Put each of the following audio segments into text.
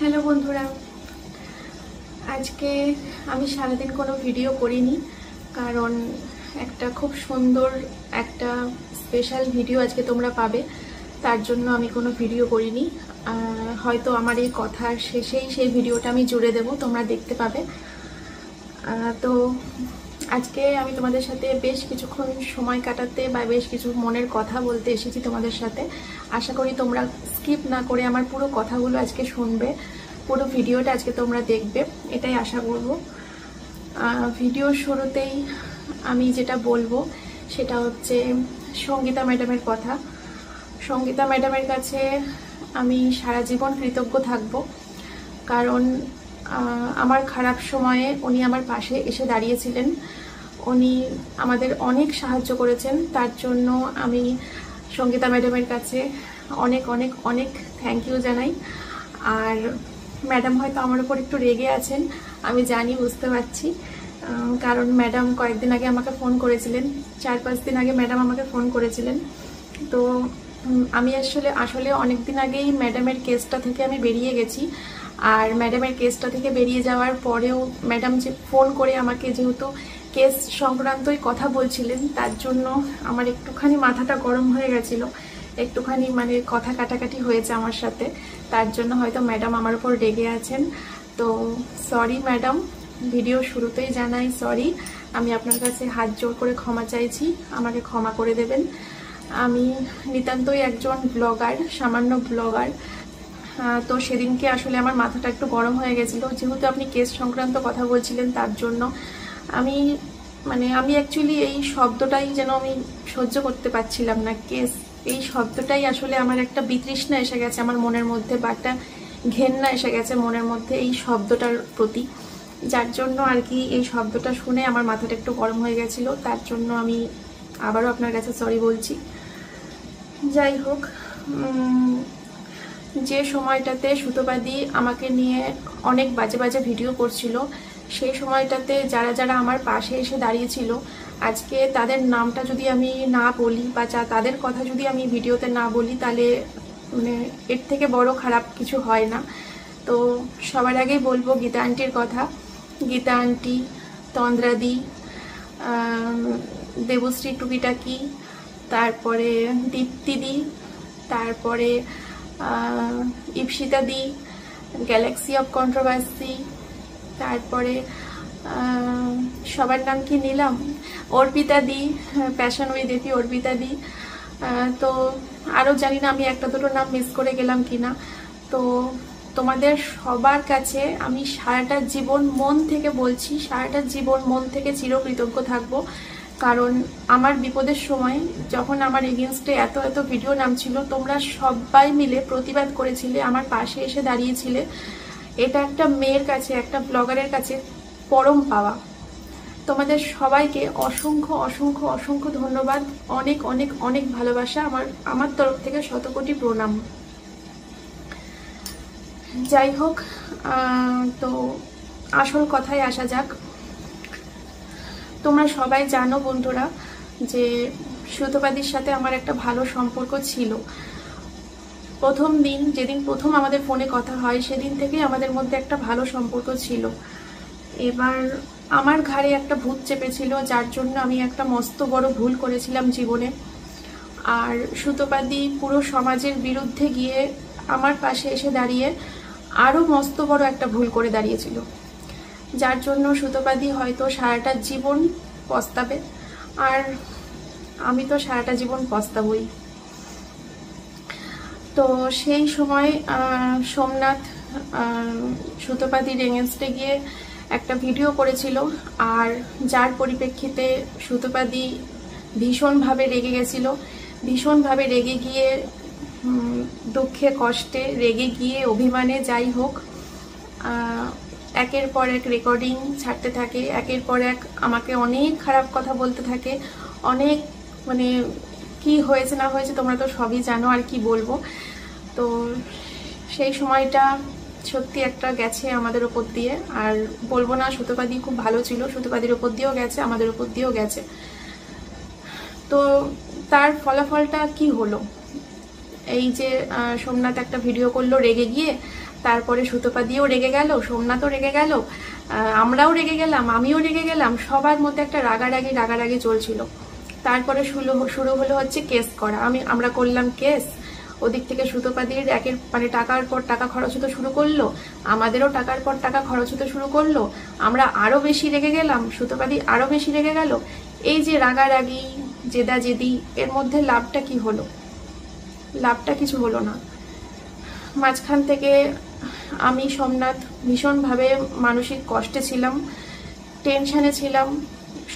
Hello বন্ধুরা, আজকে আমি সারাদিন কোনো ভিডিও করিনি কারণ একটা খুব সুন্দর একটা স্পেশাল ভিডিও আজকে তোমরা পাবে। তার জন্য আমি কোনো ভিডিও করিনি। হয়তো আমার এই কথার শেষেই সেই ভিডিওটা আমি জুড়ে দেব, তোমরা দেখতে পাবে। তো আজকে আমি তোমাদের সাথে বেশ কিছুক্ষণ সময় কাটাতে বা বেশ কিছু মনের কথা বলতে এসেছি তোমাদের সাথে। আশা করি তোমরা স্কিপ না করে আমার পুরো কথাগুলো আজকে শুনবে, পুরো ভিডিওটা আজকে তোমরা দেখবে, এটাই আশা করব। ভিডিওর শুরুতেই আমি যেটা বলবো সেটা হচ্ছে সঙ্গীতা ম্যাডামের কথা। সঙ্গীতা ম্যাডামের কাছে আমি সারা জীবন কৃতজ্ঞ থাকব, কারণ আমার খারাপ সময়ে উনি আমার পাশে এসে দাঁড়িয়েছিলেন। উনি আমাদের অনেক সাহায্য করেছেন, তার জন্য আমি সঙ্গীতা ম্যাডামের কাছে অনেক অনেক অনেক থ্যাংক ইউ জানাই। আর ম্যাডাম হয়তো আমার উপর একটু রেগে আছেন, আমি জানি, বুঝতে পারছি, কারণ ম্যাডাম কয়েকদিন আগে আমাকে ফোন করেছিলেন, 4-5 দিন আগে ম্যাডাম আমাকে ফোন করেছিলেন। তো আমি আসলে অনেক দিন আগেই ম্যাডামের কেসটা থেকে আমি বেরিয়ে গেছি। আর ম্যাডামের কেসটা থেকে বেরিয়ে যাওয়ার পরেও ম্যাডাম যে ফোন করে আমাকে যেহেতু কেস সংক্রান্তই কথা বলছিলেন, তার জন্য আমার একটুখানি মাথাটা গরম হয়ে গেছিলো, একটুখানি মানে কথা কাটাকাটি হয়েছে আমার সাথে। তার জন্য হয়তো ম্যাডাম আমার উপর রেগে আছেন। তো সরি ম্যাডাম, ভিডিও শুরুতেই জানাই সরি। আমি আপনার কাছে হাত জোর করে ক্ষমা চাইছি, আমাকে ক্ষমা করে দেবেন। আমি নিতান্তই একজন ব্লগার, সামান্য ব্লগার। তো সেদিনকে আসলে আমার মাথাটা একটু গরম হয়ে গেছিলো, যেহেতু আপনি কেস সংক্রান্ত কথা বলছিলেন, তার জন্য আমি অ্যাকচুয়ালি এই শব্দটাই যেন আমি সহ্য করতে পারছিলাম না। কেস, এই শব্দটাই আসলে আমার একটা বিতৃষ্ণা এসে গেছে আমার মনের মধ্যে, বা একটা ঘেন্না এসে গেছে মনের মধ্যে এই শব্দটার প্রতি, যার জন্য আর কি এই শব্দটা শুনে আমার মাথাটা একটু গরম হয়ে গেছিলো। তার জন্য আমি আবারও আপনার কাছে সরি বলছি। যাই হোক, যে সময়টাতে সুতোবাদী আমাকে নিয়ে অনেক বাজে বাজে ভিডিও করছিল, সেই সময়টাতে যারা যারা আমার পাশে এসে দাঁড়িয়েছিল, আজকে তাদের নামটা যদি আমি না বলি বা তাদের কথা যদি আমি ভিডিওতে না বলি, তাহলে মানে এর থেকে বড় খারাপ কিছু হয় না। তো সবার আগেই বলবো গীতা আন্টির কথা। গীতা আন্টি, তন্দ্রাদি, দেবশ্রী টুকিটাকি, তারপরে দীপ্তিদি, তারপরে ইপসিতা দি, গ্যালাক্সি অফ কন্ট্রোভার্সি, তারপরে সবার নাম কি নিলাম, অর্পিতা দি, প্যাশন উইথ এপি অর্পিতা দি, তো আরও জানি না আমি একটা দুটো নাম মিস করে গেলাম কিনা। তো তোমাদের সবার কাছে আমি সারাটা জীবন মন থেকে বলছি, সারাটা জীবন মন থেকে চিরকৃতজ্ঞ থাকবো। কারণ আমার বিপদের সময় যখন আমার এগেনস্টে এত এত ভিডিও নামছিল, তোমরা সবাই মিলে প্রতিবাদ করেছিলে, আমার পাশে এসে দাঁড়িয়েছিলে। এটা একটা মেয়ের কাছে, একটা ব্লগারের কাছে পরম পাওয়া। তোমাদের সবাইকে অসংখ্য অসংখ্য অসংখ্য ধন্যবাদ, অনেক অনেক অনেক ভালোবাসা, আমার তরফ থেকে শতকোটি প্রণাম। যাই হোক, তো আসল কথায় আসা যাক। তোমরা সবাই জানো বন্ধুরা যে সুতোবাদীর সাথে আমার একটা ভালো সম্পর্ক ছিল। প্রথম দিন, যেদিন প্রথম আমাদের ফোনে কথা হয়, সেদিন থেকেই আমাদের মধ্যে একটা ভালো সম্পর্ক ছিল। এবার আমার ঘাড়ে একটা ভূত চেপেছিল, যার জন্য আমি একটা মস্ত বড় ভুল করেছিলাম জীবনে। আর সুতোবাদী পুরো সমাজের বিরুদ্ধে গিয়ে আমার পাশে এসে দাঁড়িয়ে আরও মস্ত বড় একটা ভুল করে দাঁড়িয়েছিল, যার জন্য সুতোবাদী হয়তো সারাটা জীবন পস্তাবে। আর আমি তো সারাটা জীবন পস্তাবই। তো সেই সময় সোমনাথ সুতোবাদীর এগেনস্টে গিয়ে একটা ভিডিও করেছিল, আর যার পরিপ্রেক্ষিতে সুতোবাদী ভীষণভাবে রেগে গেছিল। ভীষণভাবে রেগে গিয়ে, দুঃখে কষ্টে রেগে গিয়ে, অভিমানে, যাই হোক, একের পর এক রেকর্ডিং ছাড়তে থাকে, একের পর এক আমাকে অনেক খারাপ কথা বলতে থাকে। অনেক মানে কি হয়েছে না হয়েছে তোমরা তো সবই জানো, আর কি বলবো। তো সেই সময়টা সত্যি একটা গেছে আমাদের ওপর দিয়ে। আর বলবো না, সুতোবাদী খুব ভালো ছিল, সুতোবাদীর ওপর দিয়েও গেছে, আমাদের ওপর দিয়েও গেছে। তো তার ফলাফলটা কি হলো, এই যে সোমনাথ একটা ভিডিও করলো রেগে গিয়ে, তারপরে সুতোপাদিও রেগে গেল, সোমনাথও রেগে গেল, আমরাও রেগে গেলাম, আমিও রেগে গেলাম, সবার মধ্যে একটা রাগারাগি চলছিল। তারপরে শুরু হলো হচ্ছে কেস করা। আমরা করলাম কেস, ওদিক থেকে সুতোপাদির মানে টাকার পর টাকা খরচ হতে শুরু করলো, আমাদেরও টাকার পর টাকা খরচ হতে শুরু করলো। আমরা আরো বেশি রেগে গেলাম, সুতোপাদি আরো বেশি রেগে গেল। এই যে রাগারাগি, জেদাজেদি, এর মধ্যে লাভটা কি হলো? লাভটা কিছু হলো না। মাঝখান থেকে আমি সোমনাথ ভীষণভাবে মানসিক কষ্টে ছিলাম, টেনশনে ছিলাম,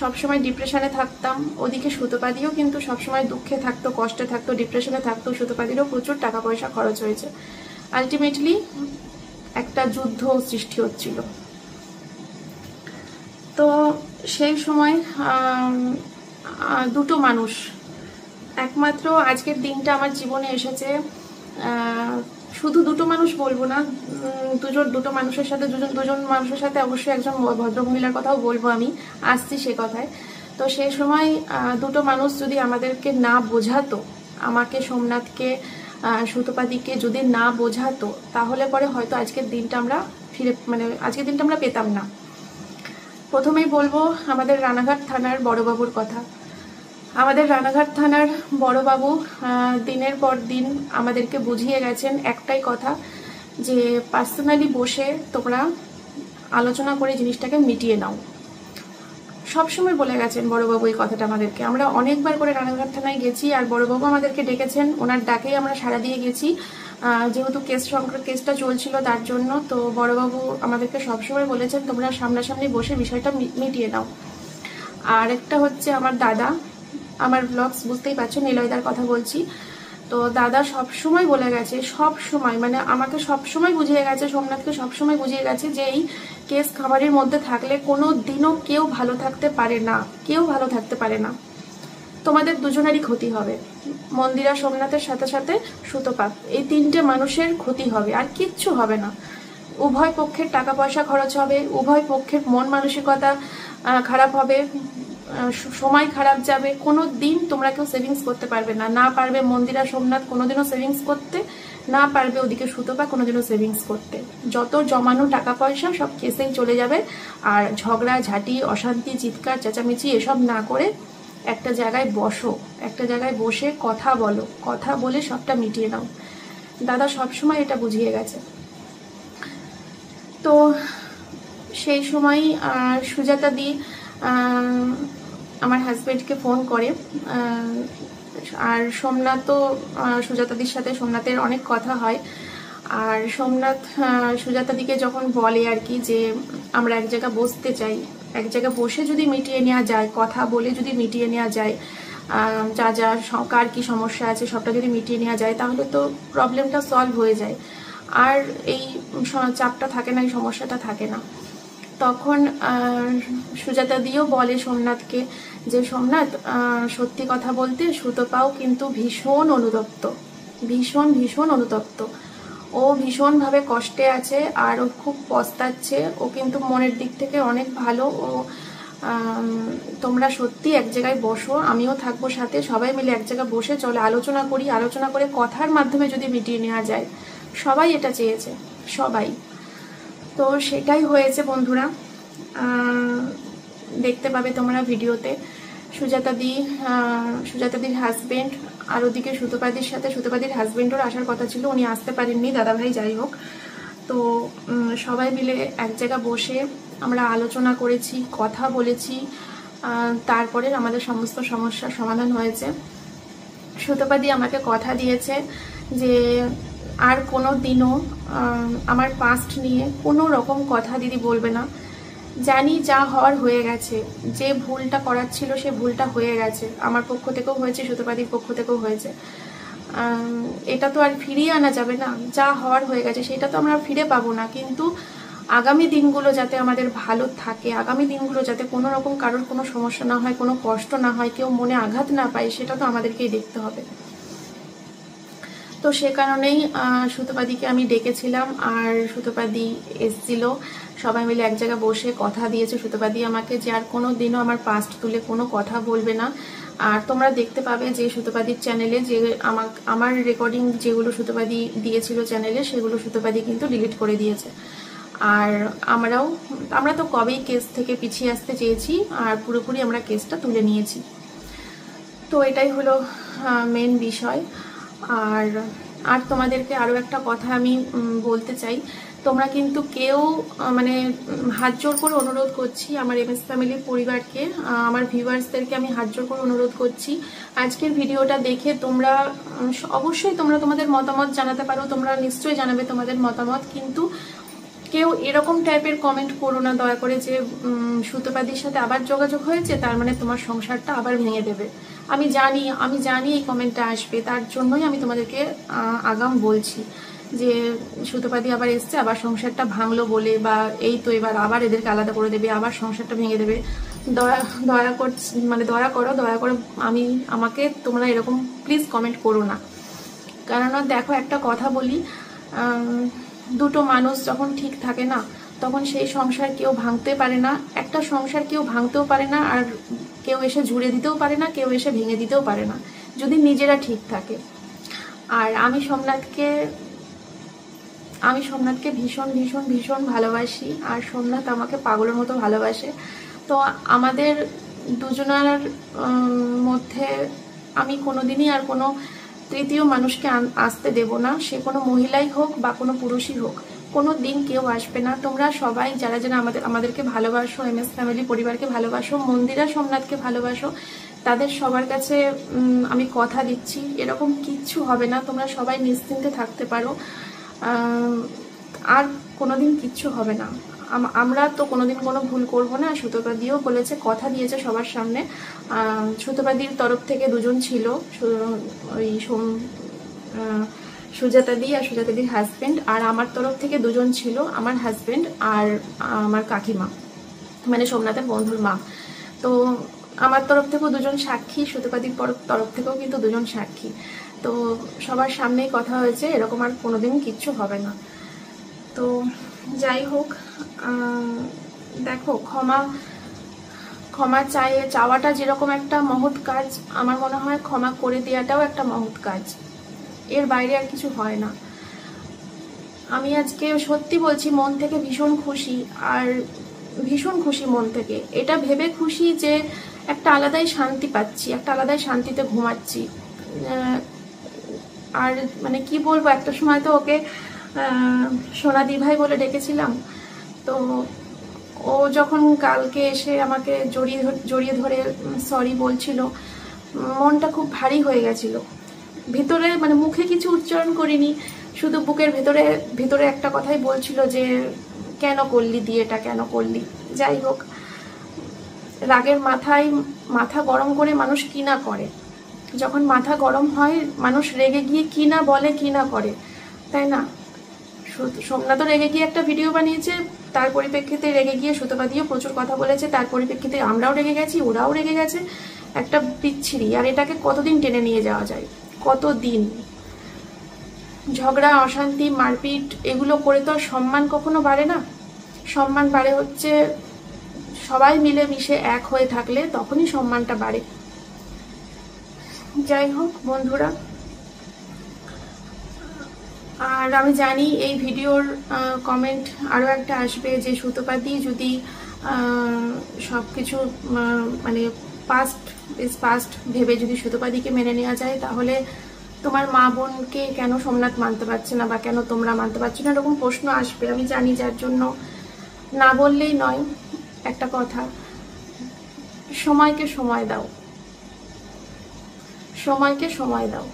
সবসময় ডিপ্রেশনে থাকতাম। ওদিকে সুতোপাদিও কিন্তু সবসময় দুঃখে থাকতো, কষ্টে থাকতো, ডিপ্রেশনে থাকতো। সুতোপাদিরও প্রচুর টাকা পয়সা খরচ হয়েছে। আলটিমেটলি একটা যুদ্ধ সৃষ্টি হচ্ছিল। তো সেই সময় দুটো মানুষ, একমাত্র আজকের দিনটা আমার জীবনে এসেছে, শুধু দুটো মানুষ বলবো না, দুজন মানুষের সাথে অবশ্যই একজন ভদ্রমহিলার কথাও বলবো, আমি আসছি সে কথায়। তো সেই সময় দুটো মানুষ যদি আমাদেরকে না বোঝাতো, আমাকে, সোমনাথকে, সুতোপাদিকে যদি না বোঝাতো, তাহলে পরে হয়তো আজকের দিনটা আমরা পেতাম না। প্রথমেই বলবো আমাদের রানাঘাট থানার বড়বাবুর কথা। আমাদের রানাঘাট থানার বড়বাবু দিনের পর দিন আমাদেরকে বুঝিয়ে গেছেন একটাই কথা, যে পার্সোনালি বসে তোমরা আলোচনা করে জিনিসটাকে মিটিয়ে নাও। সবসময় বলে গেছেন বড়বাবু এই কথাটা আমাদেরকে। আমরা অনেকবার করে রানাঘাট থানায় গেছি, আর বড়বাবু আমাদেরকে ডেকেছেন, ওনার ডাকেই আমরা সাড়া দিয়ে গেছি, যেহেতু কেসটা চলছিল তার জন্য। তো বড়বাবু আমাদেরকে সবসময় বলেছেন তোমরা সামনাসামনি বসে বিষয়টা মিটিয়ে নাও। আর একটা হচ্ছে আমার দাদা, আমার ব্লগস বুঝতেই পারছো, নিলয়দার কথা বলছি। তো দাদা সবসময় বলে গেছে, সবসময় মানে আমাকে সবসময় বুঝিয়ে গেছে, সোমনাথকে সবসময় বুঝিয়ে গেছে যে এই কেস খামারের মধ্যে থাকলে কোনো দিনও কেউ ভালো থাকতে পারে না, কেউ ভালো থাকতে পারে না। তোমাদের দুজনেরই ক্ষতি হবে, মন্দিরা, সোমনাথের সাথে সাথে সুতোপা, এই তিনটে মানুষের ক্ষতি হবে, আর কিচ্ছু হবে না। উভয় পক্ষের টাকা পয়সা খরচ হবে, উভয় পক্ষের মন মানসিকতা খারাপ হবে, সময় খারাপ যাবে। কোনো দিন তোমরা কেউ সেভিংস করতে পারবে না, না পারবে মন্দিরা, সোমনাথ কোনোদিনও সেভিংস করতে, না পারবে ওদিকে সুতোপা কোনোদিনও সেভিংস করতে। যত জমানো টাকা পয়সা সব কেসেই চলে যাবে। আর ঝগড়া ঝাঁটি, অশান্তি, চিৎকার চেঁচামেচি এসব না করে একটা জায়গায় বসো, একটা জায়গায় বসে কথা বলো, কথা বলে সবটা মিটিয়ে নাও। দাদা সবসময় এটা বুঝিয়ে গেছে। তো সেই সময় সুজাতা দি আমার হাজবেন্ডকে ফোন করে, আর সোমনাথও সুজাতাদির সাথে, সোমনাথের অনেক কথা হয়। আর সোমনাথ সুজাতাদিকে যখন বলে আর কি যে আমরা এক জায়গায় বসতে চাই, এক জায়গায় বসে যদি মিটিয়ে নেওয়া যায়, কথা বলে যদি মিটিয়ে নেওয়া যায়, যা যা কার কি সমস্যা আছে সবটা যদি মিটিয়ে নেওয়া যায়, তাহলে তো প্রবলেমটা সলভ হয়ে যায়, আর এই চাপটা থাকে না, এই সমস্যাটা থাকে না। তখন সুজাতা দিও বলে সোমনাথকে যে সোমনাথ, সত্যি কথা বলতে সুতোপাও কিন্তু ভীষণ অনুতপ্ত, ভীষণ অনুতপ্ত। ও ভীষণভাবে কষ্টে আছে, আর ও খুব পস্তাচ্ছে। ও কিন্তু মনের দিক থেকে অনেক ভালো। ও তোমরা সত্যি এক জায়গায় বসো, আমিও থাকবো সাথে, সবাই মিলে এক জায়গায় বসে চলে আলোচনা করি, আলোচনা করে কথার মাধ্যমে যদি মিটিয়ে নেওয়া যায়। সবাই এটা চেয়েছে, সবাই। তো সেটাই হয়েছে বন্ধুরা, দেখতে পাবে তোমরা ভিডিওতে। সুজাতাদির হাজবেন্ড, আর ওদিকে সুতোপাদির সাথে সুতোপাদির হাজবেন্ডও আসার কথা ছিল, উনি আসতে পারেননি, দাদাভাই যাই হোক। তো সবাই মিলে এক জায়গা বসে আমরা আলোচনা করেছি, কথা বলেছি, তারপরে আমাদের সমস্ত সমস্যার সমাধান হয়েছে। সুতোপাদি আমাকে কথা দিয়েছে যে আর কোনো দিনও আমার পাস্ট নিয়ে কোনো রকম কথা দিদি বলবে না। জানি যা হওয়ার হয়ে গেছে, যে ভুলটা করার ছিল সে ভুলটা হয়ে গেছে, আমার পক্ষ থেকেও হয়েছে, সুতোপাদির পক্ষ থেকেও হয়েছে। এটা তো আর ফিরিয়ে আনা যাবে না, যা হওয়ার হয়ে গেছে সেটা তো আমরা ফিরে পাবো না। কিন্তু আগামী দিনগুলো যাতে আমাদের ভালো থাকে, আগামী দিনগুলো যাতে কোনো রকম কারোর কোনো সমস্যা না হয়, কোনো কষ্ট না হয়, কেউ মনে আঘাত না পায়, সেটা তো আমাদেরকেই দেখতে হবে। তো সে কারণেই সুতোপাদিকে আমি ডেকেছিলাম, আর সুতোপাদি এসেছিল, সবাই মিলে এক জায়গায় বসে কথা দিয়েছে সুতোপাদি আমাকে যে আর কোনো দিনও আমার পাস্ট তুলে কোনো কথা বলবে না, আর তোমরা দেখতে পাবে যে সুতোপাদির চ্যানেলে যে আমার রেকর্ডিং যেগুলো সুতোপাদি দিয়েছিল চ্যানেলে, সেগুলো সুতোপাদি কিন্তু ডিলিট করে দিয়েছে। আর আমরা তো কবেই কেস থেকে পিছিয়ে আসতে চেয়েছি, আর পুরোপুরি আমরা কেসটা তুলে নিয়েছি। তো এটাই হলো মেন বিষয়। আর তোমাদেরকে আরও একটা কথা আমি বলতে চাই, তোমরা কিন্তু কেউ মানে হাত জোর করে অনুরোধ করছি আমার এমএস ফ্যামিলির পরিবারকে, আমার ভিউয়ার্সদেরকে আমি হাত জোর করে অনুরোধ করছি, আজকের ভিডিওটা দেখে তোমরা অবশ্যই তোমাদের মতামত জানাতে পারো, তোমরা নিশ্চয়ই জানাবে তোমাদের মতামত, কিন্তু কেউ এরকম টাইপের কমেন্ট করো না দয়া করে যে সুতোপাদির সাথে আবার যোগাযোগ হয়েছে তার মানে তোমার সংসারটা আবার ভেঙে দেবে। আমি জানি এই কমেন্টটা আসবে, তার জন্যই আমি তোমাদেরকে আগাম বলছি যে সুতোপাদি আবার এসছে, আবার সংসারটা ভাঙলো বলে, বা এই তো এবার আবার এদেরকে আলাদা করে দেবে, আবার সংসারটা ভেঙে দেবে। দয়া করে আমাকে তোমরা এরকম প্লিজ কমেন্ট করো না। কেননা দেখো, একটা কথা বলি, দুটো মানুষ যখন ঠিক থাকে না, তখন সেই সংসার কেউ ভাঙতে পারে না, একটা সংসার কেউ ভাঙতেও পারে না, আর কেউ এসে জুড়ে দিতেও পারে না, কেউ এসে ভেঙে দিতেও পারে না, যদি নিজেরা ঠিক থাকে। আর আমি সোমনাথকে ভীষণ ভীষণ ভীষণ ভালোবাসি, আর সোমনাথ আমাকে পাগলের মতো ভালোবাসে। তো আমাদের দুজনের মধ্যে আমি কোনোদিনই আর কোনো তৃতীয় মানুষকে আসতে দেব না, সে কোনো মহিলাই হোক বা কোনো পুরুষই হোক, কোনো দিন কেউ আসবে না। তোমরা সবাই যারা যারা আমাদেরকে ভালোবাসো, এমএস ফ্যামিলি পরিবারকে ভালোবাসো, মন্দিরা সোমনাথকে ভালোবাসো, তাদের সবার কাছে আমি কথা দিচ্ছি এরকম কিচ্ছু হবে না, তোমরা সবাই নিশ্চিন্তে থাকতে পারো। আর কোনোদিন কিচ্ছু হবে না, আমরা তো কোনোদিন কোনো ভুল করব না। সুতোপাদিও বলেছে, কথা দিয়েছে সবার সামনে। সুতোপাদির তরফ থেকে দুজন ছিল, ওই সুজাতাদি আর সুজাতাদির হাজব্যান্ড, আর আমার তরফ থেকে দুজন ছিল, আমার হাজব্যান্ড আর আমার কাকিমা, মানে সোমনাথের বন্ধুর মা। তো আমার তরফ থেকেও দুজন সাক্ষী, সুতোপাদির তরফ থেকেও কিন্তু দুজন সাক্ষী। তো সবার সামনেই কথা হয়েছে, এরকম আর কোনোদিন কিচ্ছু হবে না। তো যাই হোক, দেখো, ক্ষমা চাওয়াটা যেরকম একটা মহৎ কাজ, আমার মনে হয় ক্ষমা করে দেওয়াটাও একটা মহৎ কাজ, এর বাইরে আর কিছু হয় না। আমি আজকে সত্যি বলছি, মন থেকে ভীষণ খুশি, আর ভীষণ খুশি মন থেকে, এটা ভেবে খুশি যে একটা আলাদাই শান্তি পাচ্ছি, একটা আলাদাই শান্তিতে ঘুমাচ্ছি। আর মানে কি বলবো, একটা সময় তো ওকে সোনাদি ভাই বলে ডেকেছিলাম, তো ও যখন কালকে এসে আমাকে জড়িয়ে ধরে সরি বলছিল, মনটা খুব ভারী হয়ে গেছিল। ভিতরে মানে মুখে কিছু উচ্চারণ করিনি, শুধু বুকের ভেতরে একটা কথাই বলছিল যে কেন করলি বিয়েটা, কেন করলি। যাই হোক, রাগের মাথা গরম করে মানুষ কি না করে, যখন মাথা গরম হয় মানুষ রেগে গিয়ে কি না বলে, কি না করে, তাই না? সোমনাথও রেগে গিয়ে একটা ভিডিও বানিয়েছে, তার পরিপ্রেক্ষিতে রেগে গিয়ে সুতোপাদিও প্রচুর কথা বলেছে, তার পরিপ্রেক্ষিতে আমরাও রেগে গেছি, ওরাও রেগে গেছে, একটা বিচ্ছিরি। আর এটাকে কতদিন টেনে নিয়ে যাওয়া যায়, কতদিন? ঝগড়া, অশান্তি, মারপিট এগুলো করে তো সম্মান কখনো বাড়ে না। সম্মান বাড়ে হচ্ছে সবাই মিলে মিশে এক হয়ে থাকলে, তখনই সম্মানটা বাড়ে। যাই হোক বন্ধুরা, আর আমি জানি এই ভিডিওর কমেন্ট আরও একটা আসবে যে সুতোপাদি যদি সব কিছু মানে পাস্ট ভেবে যদি সুতোপাদিকে মেনে নেওয়া যায়, তাহলে তোমার মা বোনকে কেন সোমনাথ মানতে পারছে না, বা কেন তোমরা মানতে পারছো না, এরকম প্রশ্ন আসবে। আমি জানি, যার জন্য না বললেই নয়। একটা কথা, সময়কে সময় দাও, সময়কে সময় দাও,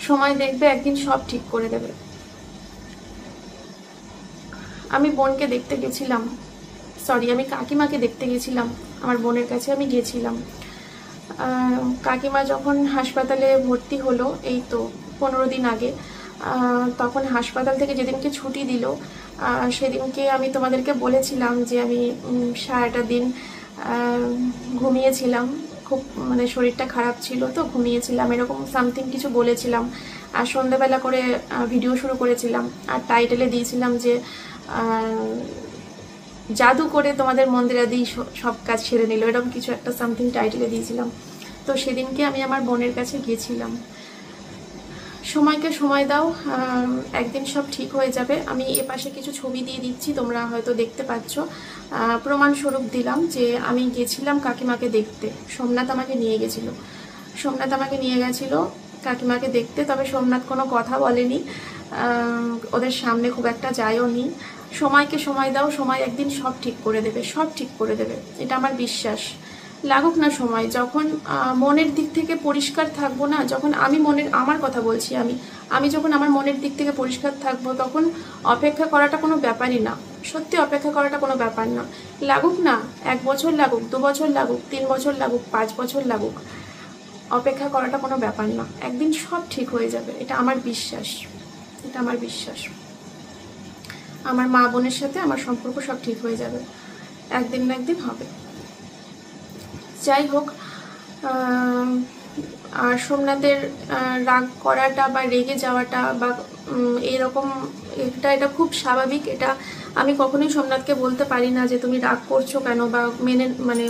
সময় দেখবে একদিন সব ঠিক করে দেবে। আমি বোনকে দেখতে গেছিলাম, আমি কাকিমাকে দেখতে গেছিলাম, আমার বোনের কাছে আমি গেছিলাম। কাকিমা যখন হাসপাতালে ভর্তি হলো, এই তো 15 দিন আগে, তখন হাসপাতাল থেকে যেদিনকে ছুটি দিল, সেদিনকে আমি তোমাদেরকে বলেছিলাম যে আমি সারাটা দিন ঘুমিয়েছিলাম, খুব মানে শরীরটা খারাপ ছিল, তো ঘুমিয়েছিলাম, এরকম সামথিং কিছু বলেছিলাম। আর সন্ধ্যাবেলা করে ভিডিও শুরু করেছিলাম, আর টাইটেলে দিয়েছিলাম যে জাদু করে তোমাদের মন্দিরাদি সব কাজ ছেড়ে নিল, এরকম কিছু একটা সামথিং টাইটেলে দিয়েছিলাম। তো সেদিনকে আমি আমার বোনের কাছে গিয়েছিলাম। সময়কে সময় দাও, একদিন সব ঠিক হয়ে যাবে। আমি এপাশে কিছু ছবি দিয়ে দিচ্ছি, তোমরা হয়তো দেখতে পাচ্ছ। প্রমাণস্বরূপ দিলাম যে আমি গেছিলাম কাকিমাকে দেখতে। সোমনাথ আমাকে নিয়ে গেছিল, সোমনাথ আমাকে নিয়ে গেছিলো কাকিমাকে দেখতে। তবে সোমনাথ কোনো কথা বলেনি, ওদের সামনে খুব একটা যায়ও নি। সময়কে সময় দাও, সময় একদিন সব ঠিক করে দেবে, সব ঠিক করে দেবে, এটা আমার বিশ্বাস। লাগুক না সময়, যখন মনের দিক থেকে পরিষ্কার থাকবো না, যখন আমি আমার কথা বলছি, আমি যখন আমার মনের দিক থেকে পরিষ্কার থাকবো, তখন অপেক্ষা করাটা কোনো ব্যাপারই না। সত্যি অপেক্ষা করাটা কোনো ব্যাপার না। লাগুক না, 1 বছর লাগুক, 2 বছর লাগুক, 3 বছর লাগুক, 5 বছর লাগুক, অপেক্ষা করাটা কোনো ব্যাপার না। একদিন সব ঠিক হয়ে যাবে, এটা আমার বিশ্বাস, এটা আমার বিশ্বাস। আমার মা বোনের সাথে আমার সম্পর্ক সব ঠিক হয়ে যাবে, একদিন না একদিন হবে। যাই হোক, আর সোমনাথের রাগ করাটা বা রেগে যাওয়াটা বা এরকম, এটা খুব স্বাভাবিক। এটা আমি কখনোই সোমনাথকে বলতে পারি না যে তুমি রাগ করছো কেন, বা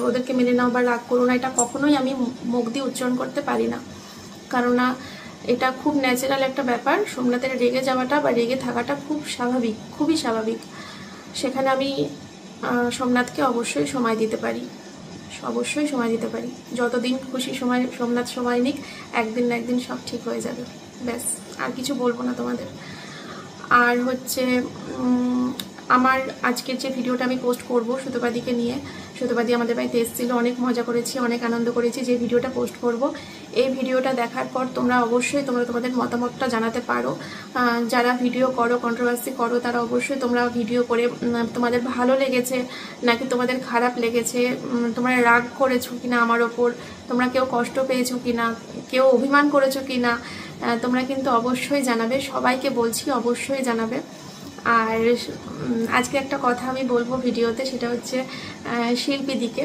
ওদেরকে মেনে নাও বা রাগ করো না, এটা কখনোই আমি মুখ দিয়ে উচ্চারণ করতে পারি না। কারণ এটা খুব ন্যাচারাল একটা ব্যাপার। সোমনাথের রেগে যাওয়াটা বা রেগে থাকাটা খুব স্বাভাবিক, খুবই স্বাভাবিক। সেখানে আমি সোমনাথকে অবশ্যই সময় দিতে পারি, অবশ্যই সময় দিতে পারি। যতদিন খুশি সোমনাথ সময় নিক, একদিন না একদিন সব ঠিক হয়ে যাবে। ব্যাস, আর কিছু বলবো না তোমাদের। আর হচ্ছে আমার আজকের যে ভিডিওটা আমি পোস্ট করব সুতোপাদিকে নিয়ে, সুতোপাদি আমাদের বাড়িতে এসেছিল, অনেক মজা করেছি, অনেক আনন্দ করেছি। যে ভিডিওটা পোস্ট করব, এই ভিডিওটা দেখার পর তোমরা অবশ্যই তোমাদের মতামতটা জানাতে পারো। যারা ভিডিও করো, কন্ট্রোভার্সি করো, তারা অবশ্যই তোমরা ভিডিও করে তোমাদের ভালো লেগেছে নাকি তোমাদের খারাপ লেগেছে, তোমরা রাগ করেছো কিনা আমার ওপর, তোমরা কেউ কষ্ট পেয়েছো কিনা, কেউ অভিমান করেছো কিনা, তোমরা কিন্তু অবশ্যই জানাবে। সবাইকে বলছি, অবশ্যই জানাবে। আর আজকে একটা কথা আমি বলবো ভিডিওতে, সেটা হচ্ছে শিল্পীদিকে।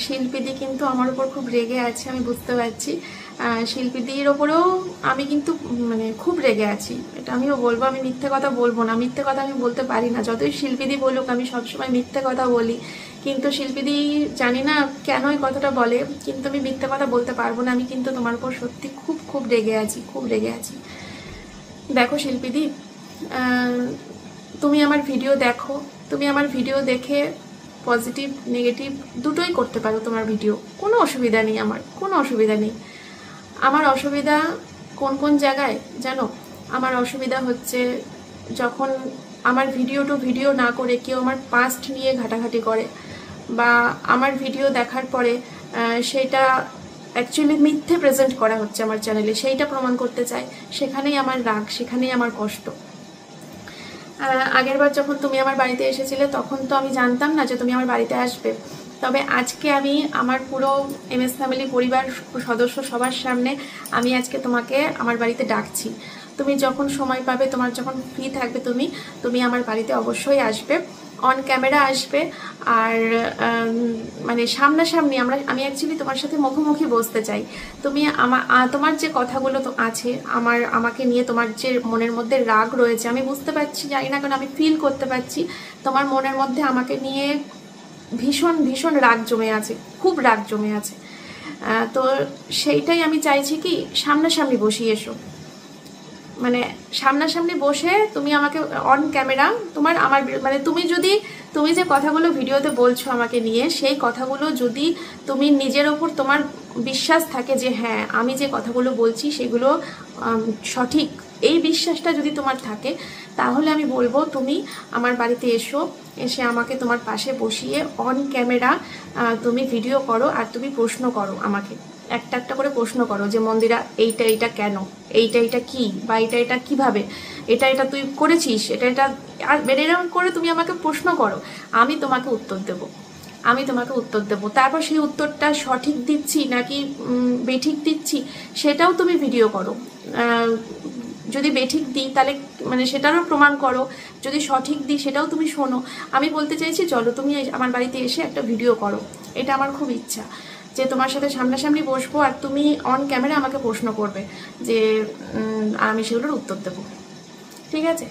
শিল্পীদি কিন্তু আমার উপর খুব রেগে আছে, আমি বুঝতে পারছি। শিল্পীদির ওপরেও আমি কিন্তু খুব রেগে আছি, এটা আমিও বলবো। আমি মিথ্যে কথা বলবো না, মিথ্যে কথা আমি বলতে পারি না। যতই শিল্পীদি বলুক, আমি সবসময় মিথ্যে কথা বলি। কিন্তু শিল্পীদি জানি না কেন এই কথাটা বলে, কিন্তু আমি মিথ্যে কথা বলতে পারবো না। আমি কিন্তু তোমার উপর সত্যি খুব খুব রেগে আছি, খুব রেগে আছি। দেখো শিল্পীদি, তুমি আমার ভিডিও দেখো, তুমি আমার ভিডিও দেখে পজিটিভ নেগেটিভ দুটোই করতে পারো। তোমার ভিডিও কোনো অসুবিধা নেই, আমার কোনো অসুবিধা নেই। আমার অসুবিধা কোন কোন জায়গায় জানো? আমার অসুবিধা হচ্ছে যখন আমার ভিডিও না করে কেউ আমার পাস্ট নিয়ে ঘাটাঘাটি করে, বা আমার ভিডিও দেখার পরে সেটা অ্যাকচুয়ালি মিথ্যে প্রেজেন্ট করা হচ্ছে আমার চ্যানেলে, সেইটা প্রমাণ করতে চাই। সেখানেই আমার রাগ, সেখানেই আমার কষ্ট। আগের বার যখন তুমি আমার বাড়িতে এসেছিলে, তখন তো আমি জানতাম না যে তুমি আমার বাড়িতে আসবে। তবে আজকে আমি আমার পুরো MS ফ্যামিলি পরিবার সদস্য সবার সামনে আমি আজকে তোমাকে আমার বাড়িতে ডাকছি। তুমি যখন সময় পাবে, তোমার যখন ফ্রি থাকবে, তুমি আমার বাড়িতে অবশ্যই আসবে, অন ক্যামেরা আসবে। আর সামনাসামনি আমি অ্যাকচুয়ালি তোমার সাথে মুখোমুখি বসতে চাই। তুমি তোমার যে কথাগুলো তো আছে আমাকে নিয়ে, তোমার যে মনের মধ্যে রাগ রয়েছে, আমি বুঝতে পারছি, জানি না কেন আমি ফিল করতে পারছি তোমার মনের মধ্যে আমাকে নিয়ে ভীষণ ভীষণ রাগ জমে আছে, খুব রাগ জমে আছে। তো সেইটাই আমি চাইছি কি সামনাসামনি বসিয়ে এসো, সামনাসামনি বসে তুমি আমাকে অন ক্যামেরা আমার তুমি যে কথাগুলো ভিডিওতে বলছো আমাকে নিয়ে, সেই কথাগুলো যদি তুমি নিজের ওপর তোমার বিশ্বাস থাকে যে হ্যাঁ আমি যে কথাগুলো বলছি সেগুলো সঠিক, এই বিশ্বাসটা যদি তোমার থাকে, তাহলে আমি বলবো তুমি আমার বাড়িতে এসে আমাকে তোমার পাশে বসিয়ে অন ক্যামেরা তুমি ভিডিও করো, আর তুমি প্রশ্ন করো আমাকে, একটা একটা করে প্রশ্ন করো যে মন্দিরা এইটা কেন, এইটা কি, বা এটা কিভাবে, এটা তুই করেছিস, এটা আর এরকম করে তুমি আমাকে প্রশ্ন করো, আমি তোমাকে উত্তর দেবো। তারপর সেই উত্তরটা সঠিক দিচ্ছি নাকি বেঠিক দিচ্ছি সেটাও তুমি ভিডিও করো। যদি বেঠিক দিই তাহলে সেটারও প্রমাণ করো, যদি সঠিক দিই সেটাও তুমি শোনো। আমি বলতে চাইছি চলো তুমি আমার বাড়িতে এসে একটা ভিডিও করো, এটা আমার খুব ইচ্ছা যে তোমার সাথে সামনাসামনি বসবো আর তুমি অন ক্যামেরা আমাকে প্রশ্ন করবে, যে আমি সেগুলোর উত্তর দেবো। ঠিক আছে?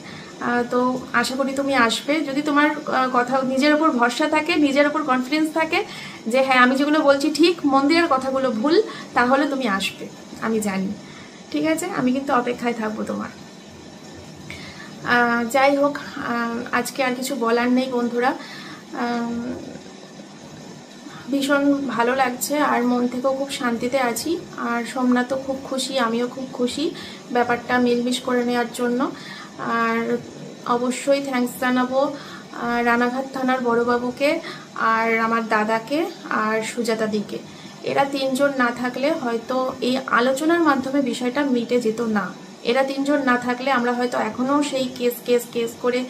তো আশা করি তুমি আসবে। যদি তোমার কথা নিজের ওপর ভরসা থাকে, নিজের ওপর কনফিডেন্স থাকে যে হ্যাঁ আমি যেগুলো বলছি ঠিক, মন্দিরের কথাগুলো ভুল, তাহলে তুমি আসবে, আমি জানি। ঠিক আছে, আমি কিন্তু অপেক্ষায় থাকবো তোমার। যাই হোক, আজকে আর কিছু বলার নেই বন্ধুরা। ভীষণ ভালো লাগছে আর মন থেকেও খুব শান্তিতে আছি। আর সোমনাথও খুব খুশি, আমিও খুব খুশি ব্যাপারটা মিলমিশ করে নেওয়ার জন্য। আর অবশ্যই থ্যাঙ্কস জানাবো রানাঘাট থানার বড়বাবুকে, আর আমার দাদাকে, আর সুজাতা দিকে। এরা তিনজন না থাকলে হয়তো এই আলোচনার মাধ্যমে বিষয়টা মিটে যেত না। এরা তিনজন না থাকলে আমরা হয়তো এখনও সেই কেস করে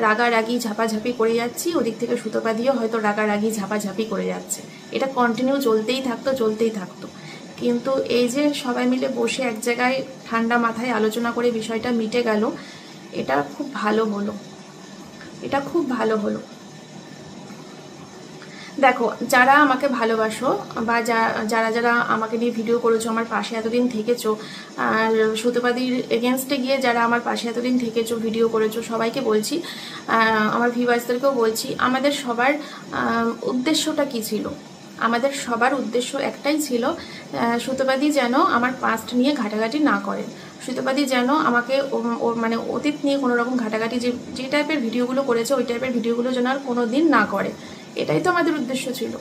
রাগারাগি ঝাপাঝাপি করে যাচ্ছি। ওদিক থেকে সুতোপাদিও হয়তো রাগারাগি ঝাপাঝাপি করে যাচ্ছে। এটা কন্টিনিউ চলতেই থাকতো। কিন্তু এই যে সবাই মিলে বসে এক জায়গায় ঠান্ডা মাথায় আলোচনা করে বিষয়টা মিটে গেল, এটা খুব ভালো হলো। দেখো, যারা আমাকে ভালোবাসো বা যারা আমাকে নিয়ে ভিডিও করেছো, আমার পাশে এতদিন থেকেছো, আর সুতোপাদির এগেনস্টে গিয়ে যারা আমার পাশে এতদিন থেকেছো, ভিডিও করেছো, সবাইকে বলছি, আমার ভিউয়ার্সদেরকেও বলছি, আমাদের সবার উদ্দেশ্যটা কি ছিল? আমাদের সবার উদ্দেশ্য একটাই ছিল, সুতোপাদি যেন আমার পাস্ট নিয়ে ঘাটাঘাটি না করে। সুতোপাদি যেন আমাকে মানে অতীত নিয়ে কোনো রকম ঘাটাঘাটি যে টাইপের ভিডিওগুলো করেছে ওই টাইপের ভিডিওগুলো যেন আর কোনো দিন না করে। এটাই তো আমাদের উদ্দেশ্য ছিল।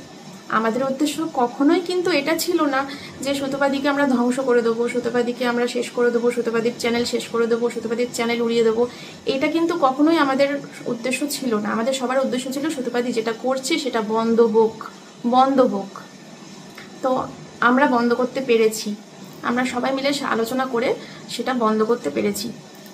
আমাদের উদ্দেশ্য কখনোই কিন্তু এটা ছিল না যে সুতোপাদিকে আমরা ধ্বংস করে দেবো, সুতোপাদিকে আমরা শেষ করে দেবো, সুতোপাদির চ্যানেল শেষ করে দেবো, সুতোপাদির চ্যানেল উড়িয়ে দেবো। এটা কিন্তু কখনোই আমাদের উদ্দেশ্য ছিল না। আমাদের সবার উদ্দেশ্য ছিল সুতোপাদি যেটা করছে সেটা বন্ধ হোক। তো আমরা বন্ধ করতে পেরেছি। আমরা সবাই মিলে আলোচনা করে সেটা বন্ধ করতে পেরেছি।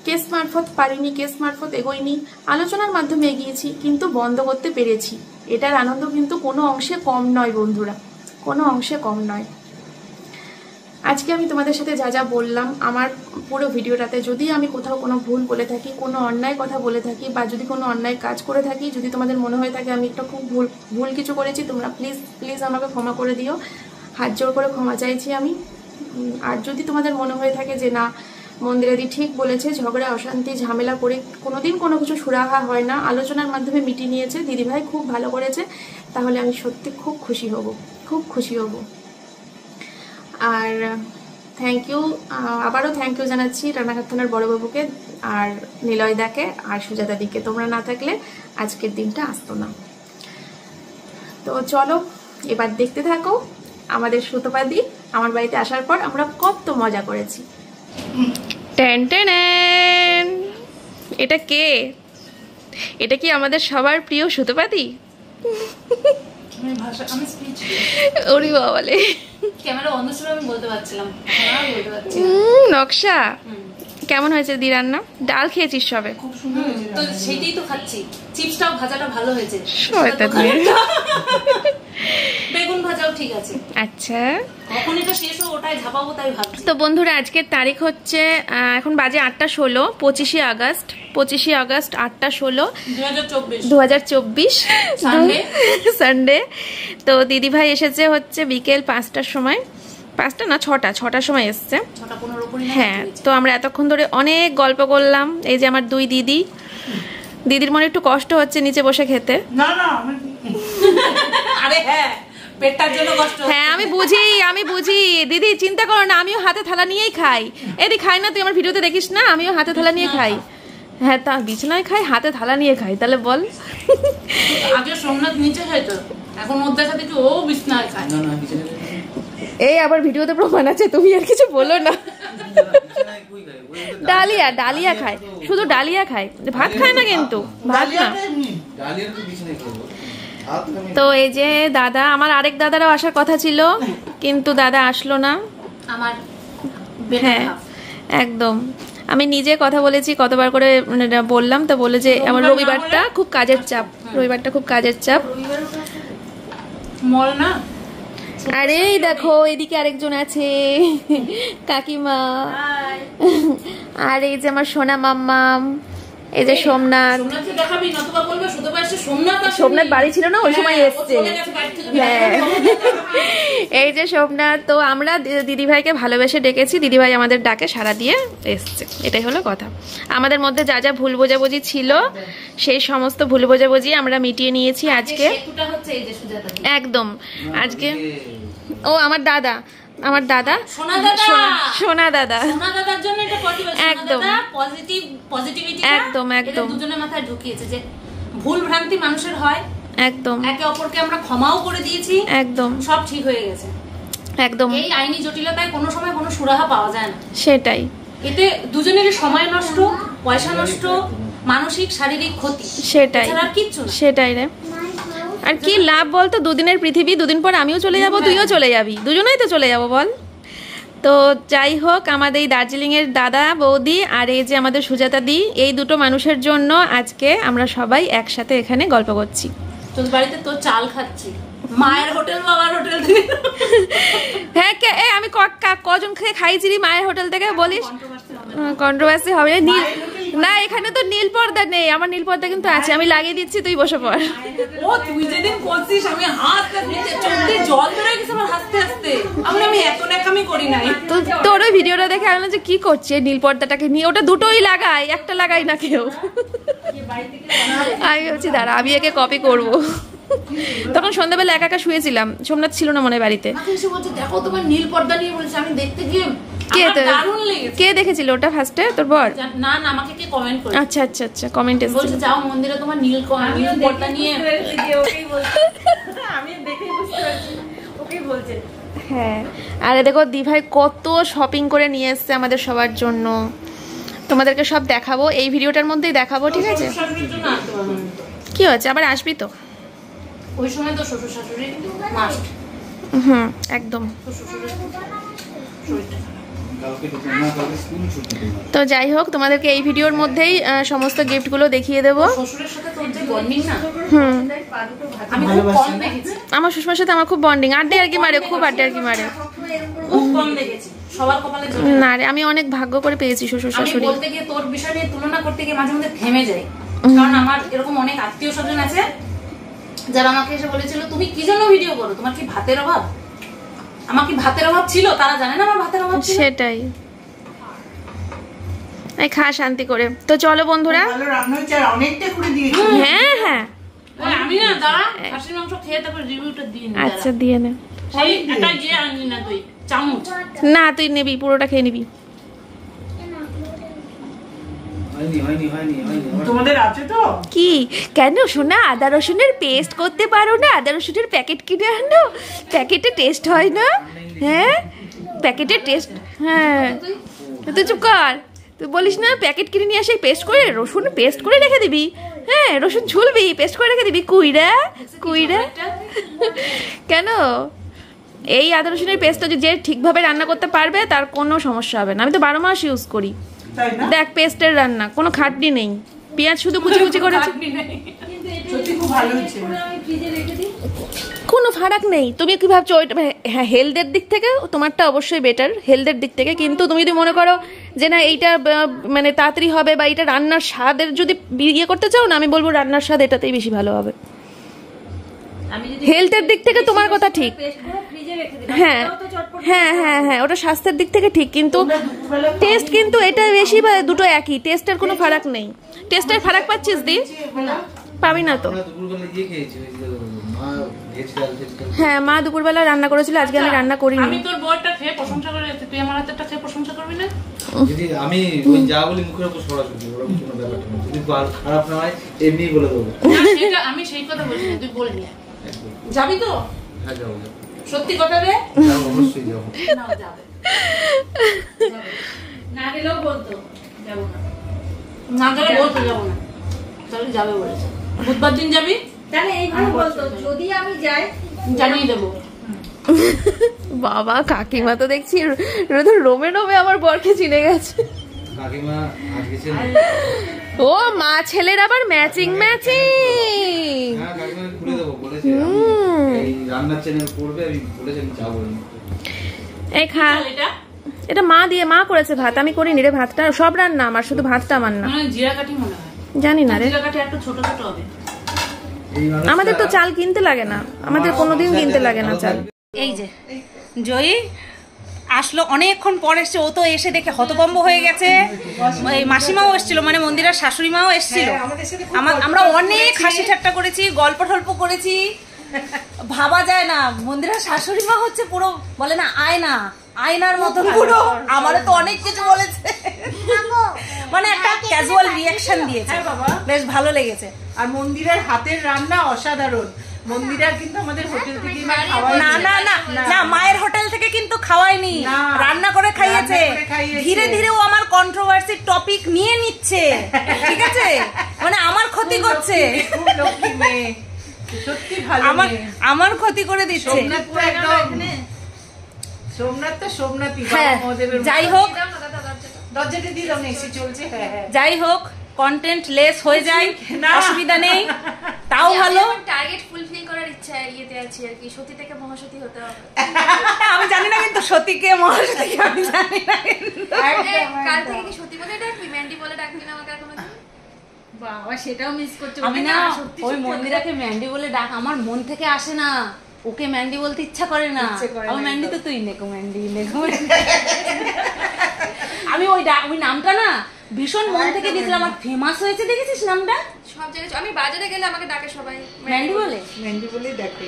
কেস মারফত পারিনি, কেস মারফত এগোইনি, আলোচনার মাধ্যমে এগিয়েছি, কিন্তু বন্ধ করতে পেরেছি। এটার আনন্দ কিন্তু কোনো অংশে কম নয় বন্ধুরা, কোনো অংশে কম নয়। আজকে আমি তোমাদের সাথে যা বললাম, আমার পুরো ভিডিওটাতে যদি আমি কোথাও কোনো ভুল বলে থাকি, কোনো অন্যায় কথা বলে থাকি, বা যদি কোনো অন্যায় কাজ করে থাকি, যদি তোমাদের মনে হয়ে থাকে আমি একটা খুব ভুল কিছু করেছি, তোমরা প্লিজ আমাকে ক্ষমা করে দিও। হাত জোড় করে ক্ষমা চাইছি আমি। আর যদি তোমাদের মনে হয়ে থাকে যে না, মন্দিরাদি ঠিক বলেছে, ঝগড়া অশান্তি ঝামেলা করে কোনোদিন কোনো কিছু সুরাহা হয় না, আলোচনার মাধ্যমে মিটিয়ে নিয়েছে, দিদিভাই খুব ভালো করেছে, তাহলে আমি সত্যি খুব খুশি হব। আর আবারও থ্যাংক ইউ জানাচ্ছি রানাঘাট থানার বড়বাবুকে, আর নিলয়দাকে, আর সুজাতা দিকে। তোমরা না থাকলে আজকের দিনটা আসতো না। তো চলো এবার দেখতে থাকো আমাদের সুতোপাদি আমার বাড়িতে আসার পর আমরা কত মজা করেছি। এটা কে? এটা কি আমাদের সবার প্রিয় সুতোপাদি? ওরে বাবালে, ক্যামেরা বন্ধ ছিল, আমি বলতে পারছিলাম। নকশা কেমন হয়েছে দি রান্না? ডাল খেয়েছিস সবে? খুব সুন্দর হয়েছে তো, সেটাই তো খাচ্ছি। চিপসটাও ভাজাটা ভালো হয়েছে, বেগুন ভাজাও ঠিক আছে। আচ্ছা, কখন এটা শেষ হবে ওটাই ঝাপাবো তাই ভাবছি। তো বন্ধুরা আজকের তারিখ হচ্ছে, এখন বাজে 8টা 16, 25শে আগস্ট 8টা 16 2024 সানডে। তো দিদিভাই এসেছে হচ্ছে বিকেল 5টার সময়, 5টা না 6টার সময় এসছে। হ্যাঁ, তো আমরা এতক্ষণ ধরে অনেক গল্প করলাম। এই যে আমার দুই দিদির মনে একটু কষ্ট হচ্ছে নিচে বসে খেতে। হ্যাঁ আমি বুঝি দিদি, চিন্তা করো না, আমিও হাতে থালা নিয়েই খাই। এদি খাই না, তুই আমার ভিডিওতে দেখিস না, আমিও হাতে থালা নিয়ে খাই। হ্যাঁ, তা বিছানায় খাই, হাতে থালা নিয়ে খাই। তাহলে বল, আগে সোমনাথ নিচে খাইতো, এখন ওর দেখা দেখি ও বিছানায় খায়। এই আবার ভিডিওতে প্রমাণ আছে, তুমি আর কিছু বলো না। ডালিয়া খায়, শুধু ডালিয়া খায়, ভাত খায় না, কিন্তু ভাত না। তো এই যে দাদা, আমার আরেক দাদারাও আসার কথা ছিল, কিন্তু দাদা আসলো না। হ্যাঁ একদম, আমি নিজে কথা বলেছি, কতবার করে বললাম, তো বলে যে আমার রবিবারটা খুব কাজের চাপ। মল না। আরে দেখো এদিকে আরেকজন আছে, কাকিমা। আর এই যে আমার সোনা মাম্মাম, এই যে সোমনাথ, সোমনাথ বাড়ি ছিল না ওই সময় এসছে। হ্যাঁ এই যে সোমনাথ। তো আমরা দিদিভাইকে ভালোবেসে ডেকেছি, দিদিভাই আমাদের ডাকে সাড়া দিয়ে এসছে, এটাই হলো কথা। আমাদের মধ্যে যা যা ভুল বোঝাবুঝি ছিল সেই সমস্ত ভুল বোঝাবুঝি আমরা মিটিয়ে নিয়েছি আজকে। একদম আজকে ও আমার দাদা, সোনা দাদা, সোনা দাদার জন্য একদম একদম একদম দুজনের মাথায় ঢুকিয়েছে যে ভুল ভ্রান্তি মানুষের হয়, একদম একে অপরকে আমরা ক্ষমাও করে দিয়েছি, একদম সব ঠিক হয়ে গেছে একদম। এই আইনি জটিলতায় কোনো সময় কোনো সুরাহা পাওয়া যায় না, সেটাই। এতে দুজনেরই সময় নষ্ট, পয়সা নষ্ট, মানসিক শারীরিক ক্ষতি, সেটাই আর কিচ্ছু না। সেটাই রে, আর কি লাভ বলতো? দুদিনের পৃথিবী, দুদিন পর আমিও চলে যাব, তুইও চলে যাবি, দুজনেই তো চলে যাব বল। তো যাই হোক, আমাদের এই দার্জিলিংয়ের দাদা বৌদি আর এই যে আমাদের সুজাতা দি, এই দুটো মানুষের জন্য আজকে আমরা সবাই একসাথে এখানে গল্প করছি। তোর বাড়িতে তোর চাল খাচ্ছি, মায়ের হোটেল বাবার হোটেল থেকে। হ্যাঁ আমি কজন খেয়ে খাইছি মায়ের হোটেল থেকে বলিস? কন্ট্রোভার্সি হবে না, এখানে তো নীল পর্দা নেই, আমার নীল পর্দা কিন্তু আছে, আমি লাগিয়ে দিচ্ছি, তুই বসে পড়। ও তুই যেদিন বলছিস আমি জল ধরে গেছে আমার হাসতে হাসতে, আমি এত নাকামি করি নাই। তো তোর ওই ভিডিওটা দেখে আমি যে কি করছে নীল পর্দাটাকে নিয়ে, ওটা দুটোই লাগাই, একটা লাগাই না কেউ। আমি বলছি দাঁড়া আমি একে কপি করবো। তখন সন্ধ্যাবেলা একা একা শুয়েছিলাম, সোমনাথ ছিল না মনে বাড়িতে। দেখো তোমার নীল পর্দা নিয়ে বলছে, আমি দেখতে গিয়ে কে দেখেছিল ওটা ফার্স্টে? তোর বর? না না, আমাকে কে কমেন্ট করেছে। আচ্ছা আচ্ছা আচ্ছা, কমেন্ট এসেছে, বলছে যাও মন্দিরে তোমার নীল পর্দা নিয়ে। ওকেই বলছে, আমি দেখেই বুঝতে পারছি ওকেই বলছে। হ্যাঁ, আরে দেখো দিভাই কত শপিং করে নিয়ে এসেছে আমাদের সবার জন্য, তোমাদেরকে সব দেখাবো, এই ভিডিওটার মধ্যেই দেখাবো, ঠিক আছে? কি হচ্ছে, আবার আসবি তো? ওই সময় তো শ্বশুর শাশুড়ি মাস্ট। একদম। তো যাই হোক, তোমাদেরকে এই ভিডিওর মধ্যেই সমস্ত গিফটগুলো দেখিয়ে দেবো। আমার শ্বশুরের সাথে আমার খুব বন্ডিং, আড্ডে আর কি মারে, খুব আড্ডে আর কি মারে। না রে, আমি অনেক ভাগ্য করে পেয়েছি শ্বশুর শাশুড়ি। বলতে গিয়ে তোর বিষয় নিয়ে তুলনা করতে গিয়ে মাঝে মধ্যে থেমে যাই, কারণ আমার এরকম অনেক আত্মীয় স্বজন আছে যারা আমাকে এসে বলেছিল তুমি কি জন্য ভিডিও করো, তোমার কি ভাতের অভাব? আমার কি ভাতের অভাব ছিল? তারা জানে না আমার ভাতের অভাব ছিল। সেটাই, এই খা শান্তি করে। তো চলো বন্ধুরা, হ্যাঁ হ্যাঁ আমি না দাঁড়া খাসির মাংস খেয়ে তারপর রিভিউটা দিয়ে নে। আচ্ছা দিয়ে নে। সেই এটা যে আনলি না তুই চামচ? না তুই নিবি, পুরোটা খেয়ে নিবি। তোমাদের আছে তো? কি কেন শোনা, আদা রসুনের পেস্ট করতে পারো না? আদা রসুনের প্যাকেট কিনে আনো, প্যাকেটে টেস্ট হয় না? হ্যাঁ প্যাকেটের টেস্ট, হ্যাঁ তুই চুপ কর, তুই বলিস না প্যাকেট কিনে নিয়ে আসে পেস্ট করে, রসুন পেস্ট করে রেখে দিবি, হ্যাঁ রসুন ঝুলবি পেস্ট করে রেখে দিবি, কুইরা কুইরা। কেন এই আদা রসুনের পেস্টটা যে ঠিকভাবে রান্না করতে পারবে তার কোনো সমস্যা হবে না। আমি তো 12 মাস ইউজ করি, দেখ পেস্টের রান্না কোনো খাটনি নেই, পেঁয়াজ শুধু কুচি কুচি করেছি, কোনো ফারাক নেই। তুমি কি ভাবছো ওইটা? হ্যাঁ হেলথের দিক থেকে তোমারটা অবশ্যই বেটার, হেলথের দিক থেকে, কিন্তু তুমি যদি মনে করো যে না এইটা মানে তাড়াতাড়ি হবে বা এটা রান্নার স্বাদের যদি ইয়ে করতে চাও না, আমি বলবো রান্নার স্বাদ এটাতেই বেশি ভালো হবে। হেলথের দিক থেকে তোমার কথা ঠিক, হ্যাঁ হ্যাঁ হ্যাঁ হ্যাঁ ওটা স্বাস্থ্যের দিক থেকে ঠিক, কিন্তু টেস্ট কিন্তু এটা বেশি বা দুটো একই, টেস্টের কোনো ফারাক নেই। টেস্টের ফারাক পাচ্ছিস দি? পাবি না তো। হ্যাঁ মা দুপুরবেলা রান্না করেছিল, আজকে আমি রান্না করিনি। আমি তোর বড়টা খেয়ে প্রশংসা করে, তুই আমার হাতেরটা খেয়ে প্রশংসা করবি না? যদি আমি ওই যা বলি মুখের উপর সরাসরি ওরকম কোনো ব্যাপার না, যদি খারাপ না হয় এমনি বলে দেবো। সেটা আমি সেই কথা বলছি না, তুই বলবি। যাবি তো? হ্যাঁ যাবো। সত্যি কথা রে? যাবো, অবশ্যই যাবো। না যাবে, না গেলেও বলতো যাবো না, না গেলে বলতো যাবো না, তাহলে যাবে বলেছে। বুধবার দিন যাবি? তাহলে এইভাবে বলতো যদি আমি যাই জানিয়ে দেবো। বাবা কাকিমা তো দেখছি রোমে রোমে আমার বরকে চিনে গেছে। কাকিমা আজকে ছিল ও মা ছেলের আবার ম্যাচিং ম্যাচিং। হ্যাঁ কাকিমা খুলে দেবো বলেছে, এই রান্নার চ্যানেল করবে, আমি বলেছি আমি যাব না। এই খা, এটা মা দিয়ে মা করেছে ভাত, আমি করিনি রে ভাতটা, সব রান্না আমার, শুধু ভাতটা আমার না। জিরা কাঠি মনে হয় জানি না রে, একটু ছোট ছোট হবে। আমাদের তো চাল কিনতে লাগে না, আমাদের কোনোদিন কিনতে লাগে না চাল। এই যে জয়ী আসলো, অনেকক্ষণ পর এসছে। ও তো এসে দেখে হতভম্ব হয়ে গেছে। মাসিমাও এসেছিল, মানে মন্দিরার শাশুড়ি মাও এসেছিল। আমরা অনেক হাসি ঠাট্টা করেছি, গল্প টল্প করেছি। ভাবা যায় না মন্দিরার শাশুড়ি মা হচ্ছে পুরো, বলে না আয়না, আয়নার মতন পুরো। আমারও তো অনেক কিছু বলেছে, মানে একটা ক্যাজুয়াল রিঅ্যাকশন দিয়েছে, বেশ ভালো লেগেছে। আর মন্দিরের হাতের রান্না অসাধারণ। মন্দিরার কিন্তু আমাদের হোটেল থেকে না না না না, মায়ের হোটেল থেকে কিন্তু খাওয়ায়নি, রান্না করে খাইয়েছে। ধীরে ধীরে ও আমার কন্ট্রোভার্সি টপিক নিয়ে নিচ্ছে, ঠিক আছে, মানে আমার ক্ষতি করছে। সত্যি ভালো, আমার ক্ষতি করে দিচ্ছে। সোমনাথ তো সোমনাথই। যাই হোক, দরজাটা দিয়ে দাও না, এসে চলছে। যাই হোক, কন্টেন্ট লেস হয়ে যায়, অসুবিধা নেই, তাও ভালো। টার্গেট ফুলফিল করার ইচ্ছা ইয়েতে আছি আর কি, সতী থেকে মহাসতী হতে হবে। আমি জানি না কিন্তু সতীকে মহাসতীকে আমি জানি না। কাল থেকে কি সতী বলে ডাকবি, ম্যান্ডি বলে ডাকবি না আমাকে এখনো? বাবা, সেটাও মিস করছো। আমি না ওই মন্দিরাকে ম্যান্ডি বলে ডাক, আমার মন থেকে আসে না, ওকে ম্যান্ডি বলতে ইচ্ছা করে না। আমি ম্যান্ডি তো তুই নেকো ম্যান্ডি নেকো। আমি ওই নামটা না ভীষণ মন থেকে দিয়েছিলাম, আর ফেমাস হয়েছে, দেখেছিস নামটা সব জায়গায়। আমি বাজারে গেলে আমাকে ডাকে সবাই ম্যান্ডি বলে, ম্যান্ডি বলেই ডাকে।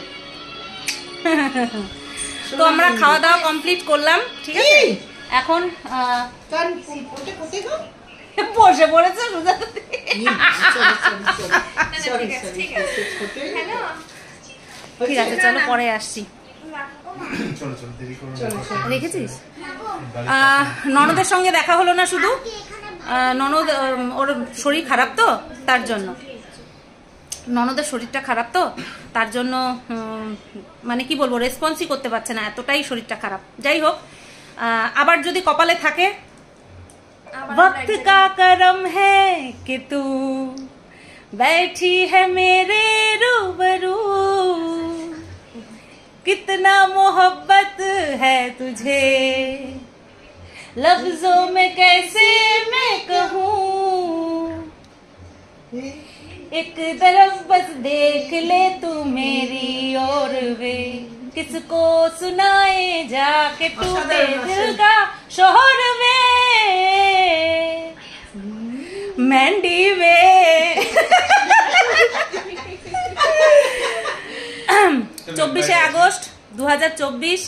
তো আমরা খাওয়া দাওয়া কমপ্লিট করলাম, ঠিক আছে, এখন বসে পড়েছে সুজাতা। ঠিক আছে, চলো পরে আসছি। দেখেছিস ননদের সঙ্গে দেখা হলো না, শুধু ননদ ওর শরীর খারাপ তো তার জন্য, ননদের শরীরটা খারাপ তো তার জন্য, মানে কি বলবো, রেসপন্সই করতে পারছে না, এতটাই শরীরটা খারাপ। যাই হোক, আবার যদি কপালে থাকে, वक्त का करम है कि तू बैठी है मेरे रूबरू, कितना मोहब्बत है तुझे, लफ्जों में कैसे मैं कहूँ, एक तरफ बस देख ले तू मेरी और वे, किसको सुनाए जाके टूटे दिल का शोर वे, मैंडी वे। 24শে আগস্ট 2024,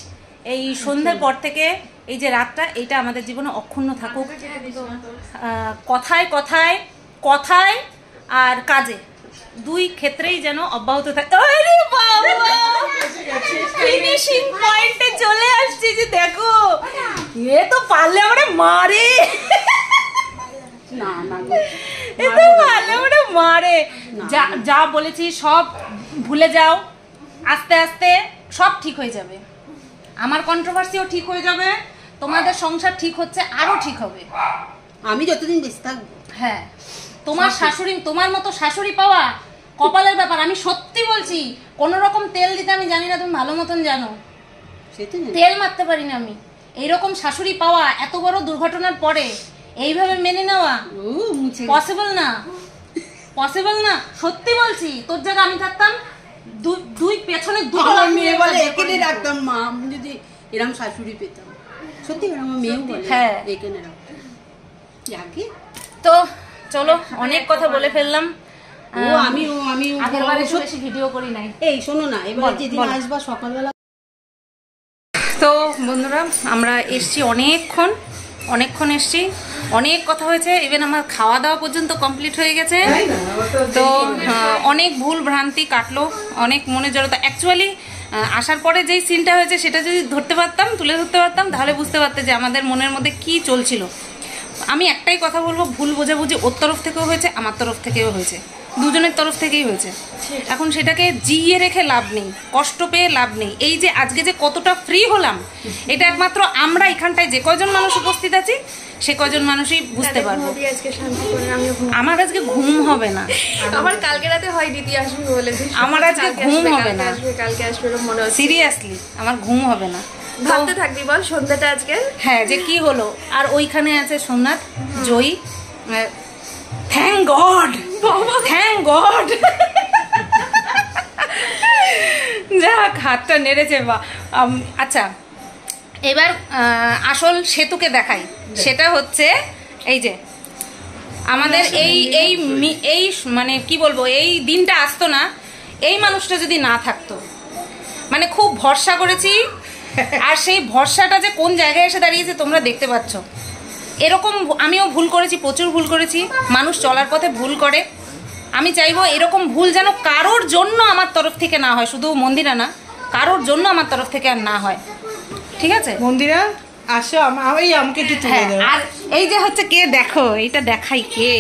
এই সন্ধ্যার পর থেকে এই যে রাতটা, এইটা আমাদের জীবনে অক্ষুণ্ণ থাকুক। কথায় কথায় কথায় আর কাজে, দুই ক্ষেত্রেই যেন অব্যাহত থাকে। আরে বাবা, ফিনিশিং পয়েন্টে চলে আসছে যে দেখো, এ তো পারলে আমারে মারে, না না এ তো পারলে আমারে মারে। যা বলেছি সব ভুলে যাও, আস্তে আস্তে সব ঠিক হয়ে যাবে। আমার কন্ট্রোভার্সিও ঠিক হয়ে যাবে, তোমাদের সংসার ঠিক হচ্ছে, আরো ঠিক হবে। আমি যতদিন বেঁচে থাকবো। হ্যাঁ, তোমার শাশুড়ি, তোমার মতো শাশুড়ি পাওয়া কপালের ব্যাপার। আমি সত্যি বলছি, কোন রকম তেল দিতে আমি জানি না, তুমি ভালো মতন জানো, তেল মারতে পারি না আমি। এইরকম শাশুড়ি পাওয়া এত বড় দুর্ঘটনার পরে এইভাবে মেনে নেওয়া পসিবল না, পসিবল না, সত্যি বলছি। তোর জায়গা আমি থাকতাম, দুই পেছনে দুটো মেয়ে বলে এখানে রাখতাম, মা আমি যদি এরকম শাশুড়ি পেতাম, সত্যি আমার মেয়েও বলে হ্যাঁ এখানে রাখতাম। তো চলো, অনেক কথা বলে ফেললাম। আমি আগেরবারে বেশি ভিডিও করি নাই। এই শোনো না, এবার যেদিন আসবা সকালবেলা। তো বন্ধুরা, আমরা এসছি অনেকক্ষণ এসছি, অনেক কথা হয়েছে, ইভেন আমার খাওয়া দাওয়া পর্যন্ত কমপ্লিট হয়ে গেছে। তো অনেক ভুল ভ্রান্তি কাটলো, অনেক মনে জড়তা। অ্যাকচুয়ালি আসার পরে যেই সিনটা হয়েছে সেটা যদি ধরতে পারতাম, তুলে ধরতে পারতাম, তাহলে বুঝতে পারতে যে আমাদের মনের মধ্যে কি চলছিল। আমি একটাই কথা বলবো, ভুল বোঝাবুঝি ওর তরফ থেকেও হয়েছে, আমার তরফ থেকেও হয়েছে, দুজনের তরফ থেকেই হয়েছে। এখন সেটাকে জিইয়ে রেখে লাভ নেই, কষ্ট পেয়ে লাভ নেই। এই যে আজকে যে কতটা ফ্রি হলাম, এটা একমাত্র আমরা এখানটায় যে কয়জন মানুষ উপস্থিত আছি সে কয়জন মানুষই বুঝতে পারবো। আমার আজকে ঘুম হবে না, আমার কালকে রাতে হয় দিদি আসবে বলেছে, আমার আজকে ঘুম হবে না, কালকে আসবে মনে হচ্ছে। সিরিয়াসলি আমার ঘুম হবে না। ভাবতে থাকবি বল সন্ধ্যাটা আজকে, হ্যাঁ, যে কি হলো। আর ওইখানে আছে সোমনাথ, জয়ী, থ্যাংক গড। Thank god. যাক, হাতটা নেড়েছে। বা আচ্ছা, এবার আসল সেতুকে দেখাই। সেটা হচ্ছে এই যে আমাদের এই এই এই মানে কি বলবো, এই দিনটা আসতো না এই মানুষটা যদি না থাকতো। মানে খুব ভরসা করেছি, আর সেই ভরসাটা যে কোন জায়গায় এসে দাঁড়িয়েছে তোমরা দেখতে পাচ্ছ। এরকম আমিও ভুল করেছি, প্রচুর ভুল করেছি। মানুষ চলার পথে ভুল করে। আমি চাইবো এরকম ভুল যেন কারোর জন্য আমার তরফ থেকে না হয়, শুধু মন্দিরা না, কারোর জন্য আমার তরফ থেকে আর না হয়, ঠিক আছে? মন্দিরা আসো, আমাকে একটু তুলে দাও। আর এই যে হচ্ছে কে, দেখো এইটা দেখাই, কে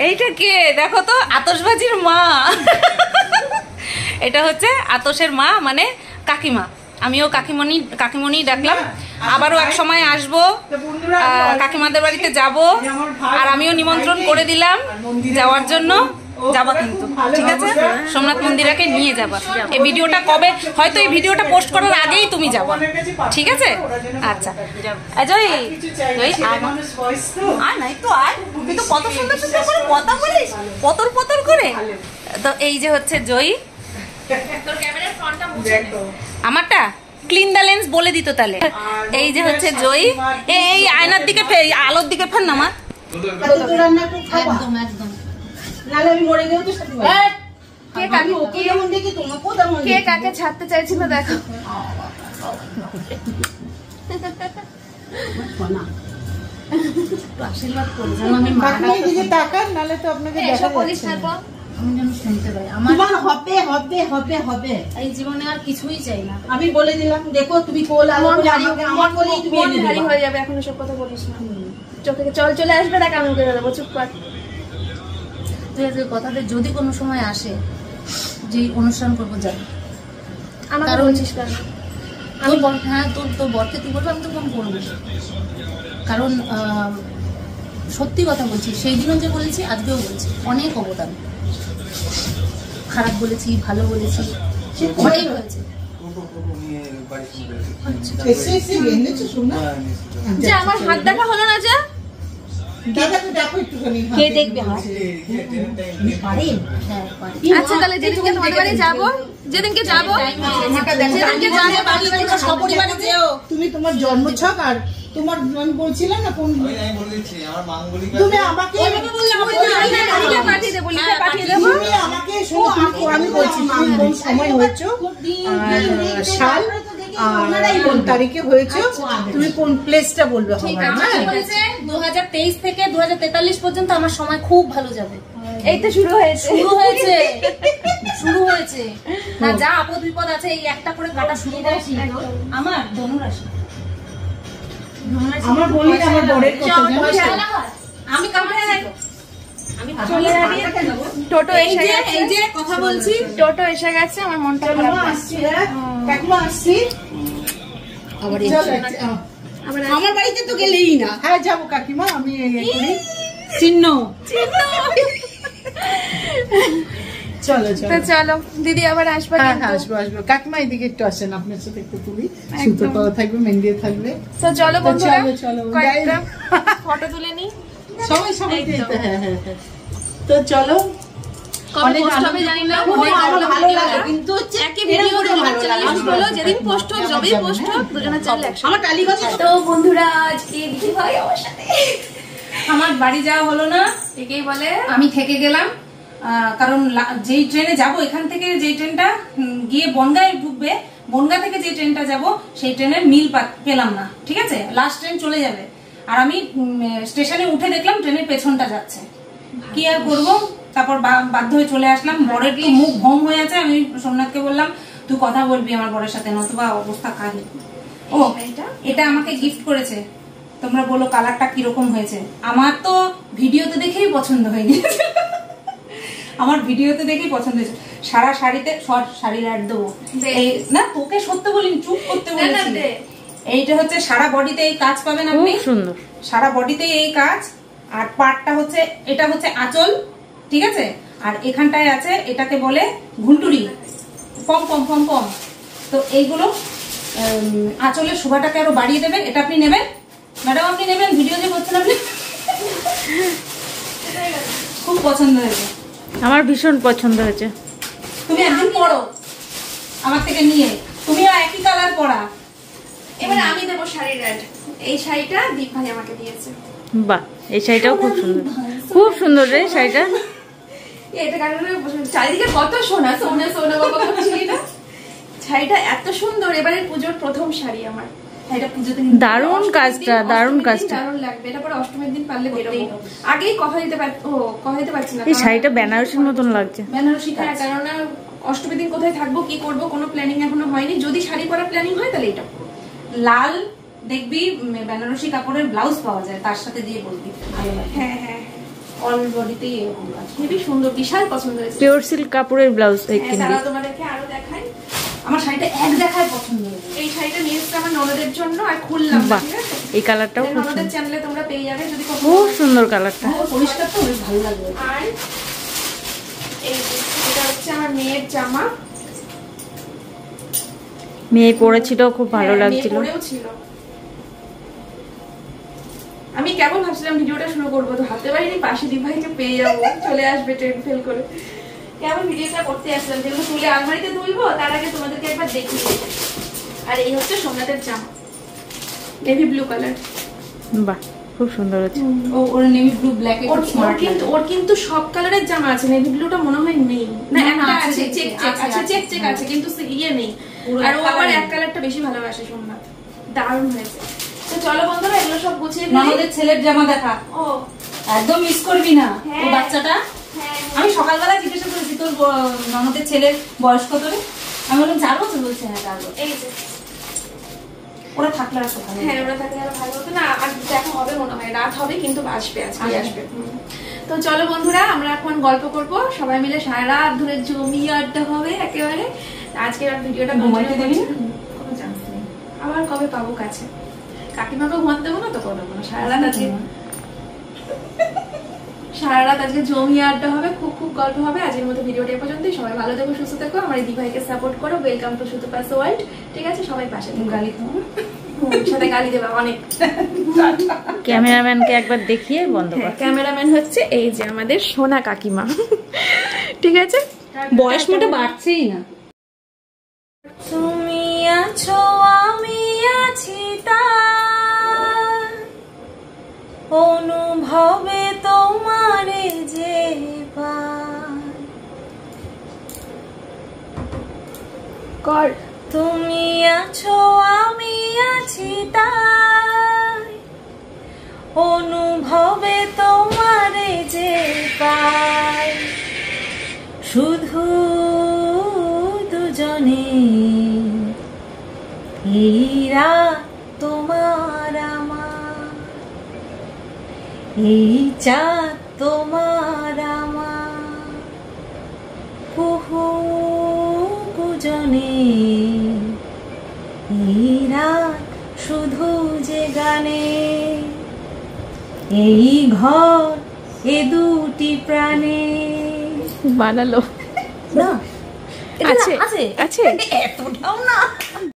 এইটা কে দেখো তো, আতশবাজির মা। এটা হচ্ছে আতশের মা, মানে কাকিমা। আমিও কাকিমণি ডাকলাম। আবারও এক সময় আসবো, কাকিমাদের বাড়িতে যাব, আর আমিও নিমন্ত্রণ করে দিলাম যাওয়ার জন্য। যাবা কিন্তু, ঠিক আছে? সোমনাথ মন্দিরাকে নিয়ে যাবা। এই ভিডিওটা কবে, হয়তো এই ভিডিওটা পোস্ট করার আগেই তুমি যাবা, ঠিক আছে? আচ্ছা জয়, আর নাই তো, আর তুই তো কত সুন্দর সুন্দর করে কথা বলিস, পতর পতর করে। তো এই যে হচ্ছে জয়ী। আমারটা ক্লিন দ্য লেন্স বলে দিত তাহলে। এই যে হচ্ছে জয়ী। এই আয়নার দিকে ফের, আলোর দিকে ফের না মা। একদম একদম। কে কাকে ছাড়তে চাইছিল দেখো। আশীর্বাদ করে জানো, আমি মায়ের দিকে তাকান, নালে তো আপনাকে দেখা যাচ্ছে না। আমি যেন শুনতে পাই, আমার হবে হবে হবে হবে, এই জীবনে আর কিছুই চাই না। আমি বলে দিলাম, দেখো তুমি কোল আলো করে আমাকে, আমার কোলেই তুমি এনে দিবা। ভারী হয়ে যাবে, এখন সব কথা বলিস না। চোখে জল চলে আসবে, দেখ আমি করে দেবো, চুপ কর। তুই আজকে কথাটা যদি কোনো সময় আসে যে অনুষ্ঠান করবো, যাবো। আমাকে বলছিস কেন? আমি হ্যাঁ, তোর বরকে তুই বলবো, আমি তো ফোন করবো। কারণ সত্যি কথা বলছি, সেই দিনও যে বলেছি আজকেও বলছি, অনেক অবদান। খারাপ বলেছি, ভালো বলেছি, অনেক হয়েছে। যে আমার হাত দেখা হলো না, যা কে দেখবে? আচ্ছা তাহলে যেদিনকে তোমাদের বাড়ি যাবো, যেদিনকে যাবো সপরিবারে যেও। তুমি তোমার জন্মছক আর তোমার, আমি বলছিলাম না কোন, তুমি আমাকে পাঠিয়ে দেবো, লিখে পাঠিয়ে দেবো। তুমি আমাকে আমি বলছি তুমি কোন সময় হয়েছো, সাল আর কোন তারিখে হয়েছে, তুমি কোন প্লেসটা বলবে। 2023 থেকে 2043 পর্যন্ত আমার সময় খুব ভালো যাবে। এই তো শুরু হয়েছে না, যা আপদ বিপদ আছে এই একটা করে কাটা শুরু করেছি। আমার ধনুরাশি, আমার বলি আমার বরের কথা জানো, আমি কামড়ে টোটো এসে গেছে, এই যে কথা বলছি, টোটো এসে গেছে, আমার মনটা খারাপ লাগছে। আমার বাড়িতে তো গেলেই না। হ্যাঁ যাবো কাকিমা, আমি চিহ্ন। চলো চলো চলো দিদি, আবার আসবে। আসবো আসবো কাকিমা, এদিকে একটু আসেন, আপনার সাথে একটু তুলি, সুতো করা থাকবে, মেহেন্দি থাকবে। তো চলো বন্ধুরা, চলো ফটো তুলে নি সবাই সবাই। হ্যাঁ হ্যাঁ, তো চলো। অনেক ভালো লাগে, কিন্তু যেদিন পোস্ট হোক, যবেই পোস্ট হোক, দুজনে চলে আমার টালিগঞ্জে। তো বন্ধুরা, আজকে দিদি ভাই আমার সাথে, আমার বাড়ি যাওয়া হলো না, একেই বলে আমি থেকে গেলাম। কারণ যেই ট্রেনে যাব, এখান থেকে যেই ট্রেনটা গিয়ে বনগাঁয় ঢুকবে, বনগাঁ থেকে যে ট্রেনটা যাব সেই ট্রেনের মিল পেলাম না, ঠিক আছে? লাস্ট ট্রেন চলে যাবে, আর আমি স্টেশনে উঠে দেখলাম ট্রেনের পেছনটা যাচ্ছে। কি আর করবো, তারপর বাধ্য হয়ে চলে আসলাম। বরের কি মুখ ভং হয়ে আছে, আমি সোমনাথকে বললাম তুই কথা বলবি আমার বরের সাথে, নতুবা অবস্থা কাহিল। ও এটা আমাকে গিফট করেছে, তোমরা বলো কালারটা কিরকম হয়েছে। আমার তো ভিডিওতে দেখেই পছন্দ হয়ে গিয়েছে, আমার ভিডিওতে দেখেই পছন্দ হয়েছে। সারা শাড়িতে শাড়ির অ্যাড দেবো না, তোকে সত্যি বলিনি, চুপ করতে বলেছি। এইটা হচ্ছে সারা বডিতে এই কাজ পাবেন আপনি, সুন্দর সারা বডিতে এই কাজ। আর পাটটা হচ্ছে, এটা হচ্ছে আঁচল, ঠিক আছে? আর এখানটায় আছে, এটাকে বলে ঘুন্টুরি, পম পম পম পম। তো এইগুলো আঁচলের শোভাটাকে আরো বাড়িয়ে দেবে। এটা আপনি নেবেন ম্যাডাম, আপনি নেবেন, ভিডিও যে করছেন আপনি। খুব পছন্দ হয়েছে, আমার ভীষণ পছন্দ হয়েছে। তুমি একদিন পরো আমার থেকে নিয়ে, তুমিও একই কালার পরা। এবার আমি দেবো শাড়ির অ্যাড। এই শাড়িটা দীপ ভাই আমাকে দিয়েছে। বাহ, এই শাড়িটাও খুব সুন্দর, খুব সুন্দর রে শাড়িটা। এটা কারণে চারিদিকে কত সোনা সোনা সোনা বাবা করছিলি না, শাড়িটা এত সুন্দর। এবারে পুজোর প্রথম শাড়ি আমার, শাড়িটা পুজোতে দারুণ কাজটা, দারুণ কাজটা, দারুণ লাগবে। এটা পরে অষ্টমীর দিন পারলে বেরোবো। আগেই কথা দিতে পারছি না। এই শাড়িটা বেনারসির মতন লাগছে। বেনারসি, হ্যাঁ, কারণ অষ্টমীর দিন কোথায় থাকবো, কি করবো, কোনো প্ল্যানিং এখনো হয়নি। যদি শাড়ি পরা প্ল্যানিং হয় তাহলে এটা লাল দেখবি বেনারসি কাপড়ের ব্লাউজ পাওয়া যায়, তার সাথে দিয়ে বলবি ভালো লাগে। হ্যাঁ হ্যাঁ, অল বডিতেই এরকম কাজ, হেবি সুন্দর, বিশাল পছন্দ হয়েছে। পিওর সিল্ক কাপড়ের ব্লাউজ কিনবি। তারা তোমাদেরকে আরো দেখাই। আমার শাড়িটা এক দেখায় পছন্দ হয়েছে। এই শাড়িটা নিয়ে এসেছে আমার ননদের জন্য, আর খুললাম না, ঠিক আছে? এই কালারটাও খুব ননদের সুন্দর, চ্যানেলে তোমরা পেয়ে যাবে যদি খুব সুন্দর কালারটা। পরিষ্কার তো বেশ ভালো লাগবে। আর এই এটা হচ্ছে আমার মেয়ের জামা, মেয়ে পরেছিল, খুব ভালো লাগছিল। ছিল। আমি কেমন ভাবছিলাম ভিডিওটা শুরু করবো, তো হাতে পারিনি, পাশে দীপ ভাইকে পেয়ে যাবো, চলে আসবে ট্রেন ফেল করে। কেমন ভিডিওটা করতে আসলাম, যেগুলো তুলে আলমারিতে তুলবো তার আগে তোমাদেরকে একবার দেখিয়ে দেবো। আর এই হচ্ছে সোমনাথের জামা, নেভি ব্লু কালার। বাহ, খুব সুন্দর হচ্ছে। ওর নেভি ব্লু ব্ল্যাক, ওর কিন্তু সব কালারের জামা আছে, নেভি ব্লুটা মনে হয় নেই। না, একটা আছে, চেক চেক আছে, কিন্তু ইয়ে নেই। আর ও আবার এক কালারটা বেশি ভালোবাসে সোমনাথ, দারুণ হয়েছে। তো চলো বন্ধুরা, এগুলো সব গুছিয়ে নিই। ননদের ছেলের জামা দেখা, ও একদম মিস করবি না। ও বাচ্চাটা, আমি সকালবেলা জিজ্ঞাসা করেছি তোর ননদের ছেলের বয়স কত রে, আমি বললাম 4 বছর, বলছে হ্যাঁ 4 বছর। এই যে ওরা থাকলে আর ভালো, হ্যাঁ ওরা থাকলে আরো ভালো হতো না। আর দেখা হবে মনে হয়, রাত হবে কিন্তু আসবে, আজকে আসবে। তো চলো বন্ধুরা, আমরা এখন গল্প করব সবাই মিলে, সারা রাত ধরে জমিয়ে আড্ডা হবে একেবারে। আজকের ভিডিওটা ঘুমাইতে দেবি না? কোনো চান্স নেই, আবার কবে পাবো কাছে। কাকিমাকে ঘুমাতে দেবো না তো, করবো না। সারা রাত আজকে জমিয়ে আড্ডা হবে, খুব খুব গল্প হবে। আজকের মতো ভিডিওটা এই পর্যন্তই। সবাই ভালো থেকো, সুস্থ থেকো, আমার এই দিভাইকে সাপোর্ট করো। ওয়েলকাম টু সুতপাস ওয়ার্ল্ড, ঠিক আছে? সবাই পাশে থেকো। গালি খাও, সাথে গালি দেবে অনেক। ক্যামেরাম্যানকে একবার দেখিয়ে বন্ধ কর। ক্যামেরাম্যান হচ্ছে এই যে আমাদের সোনা কাকিমা, ঠিক আছে? বয়স মোটে বাড়ছেই না। তুমি আছো, আমি আছি, তার অনুভবে তোমারে যে কর। তুমি আছো, আমি আছি, তার অনুভবে তোমারে যে পাই, শুধু দুজনে এই রাত তোমার আমার, এই চাঁদ তোমার আমার, কুহু কুজনে এই রাত শুধু যে গানে, এই ঘর এ দুটি প্রাণে। বানালো না আছে আছে এতটাও না।